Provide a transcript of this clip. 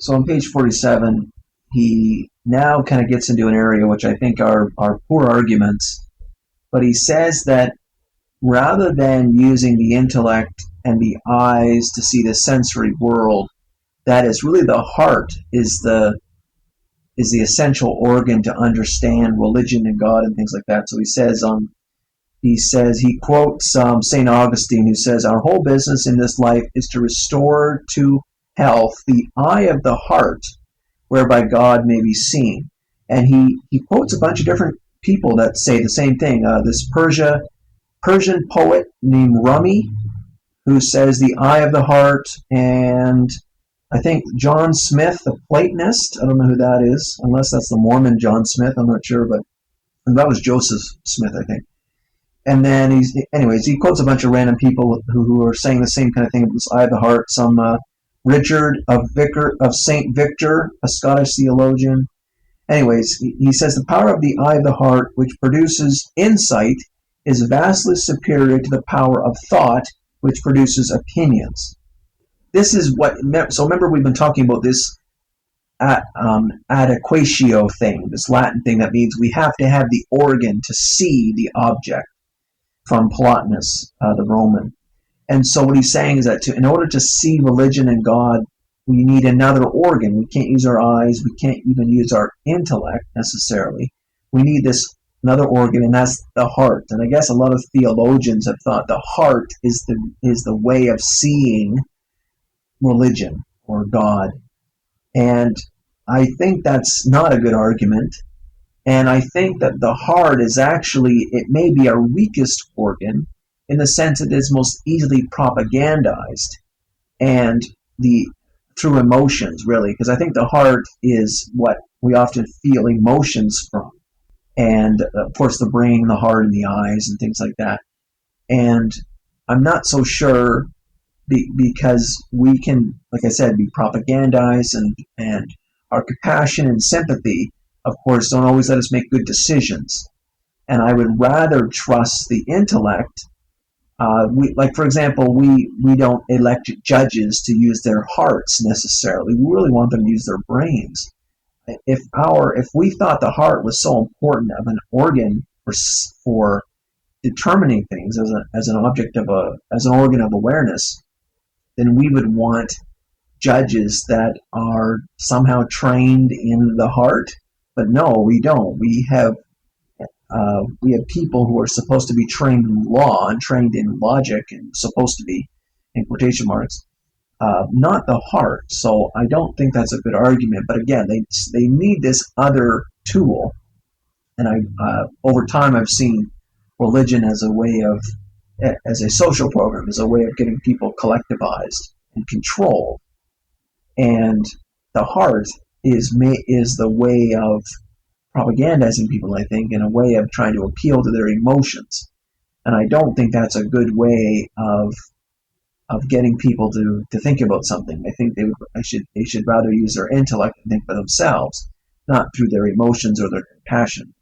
So on page 47, he now kind of gets into an area which I think are poor arguments, but he says that rather than using the intellect and the eyes to see the sensory world, that is really the heart is the essential organ to understand religion and God and things like that. So he quotes St. Augustine, who says, "Our whole business in this life is to restore to health the eye of the heart, whereby God may be seen." And he quotes a bunch of different people that say the same thing. This Persian poet named Rumi, who says the eye of the heart, and I think John Smith, the Platonist, I don't know who that is, unless that's the Mormon John Smith, I'm not sure, but that was Joseph Smith, I think. And then he quotes a bunch of random people who are saying the same kind of thing, this eye of the heart. Some Richard of St. Victor, a Scottish theologian. Anyways, he says the power of the eye of the heart, which produces insight, is vastly superior to the power of thought, which produces opinions. This is so remember we've been talking about this adequatio thing, this Latin thing that means we have to have the organ to see the object, from Plotinus, the Roman. And so what he's saying is that in order to see religion and God, we need another organ. We can't use our eyes. We can't even use our intellect necessarily. We need this another organ, and that's the heart. And I guess a lot of theologians have thought the heart is the way of seeing religion or God. And I think that's not a good argument. And I think that the heart is actually, it may be our weakest organ in the sense it is most easily propagandized and through emotions, really, because I think the heart is what we often feel emotions from. And of course the brain, the heart, and the eyes and things like that. And I'm not so sure because we can, like I said, be propagandized, and our compassion and sympathy, of course, don't always let us make good decisions. And I would rather trust the intellect. For example, we don't elect judges to use their hearts necessarily. We really want them to use their brains. If we thought the heart was so important of an organ for determining things as an organ of awareness, then we would want judges that are somehow trained in the heart. But no, we don't. We have people who are supposed to be trained in law and trained in logic and supposed to be, in quotation marks, not the heart. So I don't think that's a good argument. But again, they need this other tool. And over time I've seen religion as a social program, as a way of getting people collectivized and controlled. And the heart is the way of propagandizing people, I think, in a way of trying to appeal to their emotions. And I don't think that's a good way of getting people to think about something. I think they should rather use their intellect and think for themselves, not through their emotions or their compassion.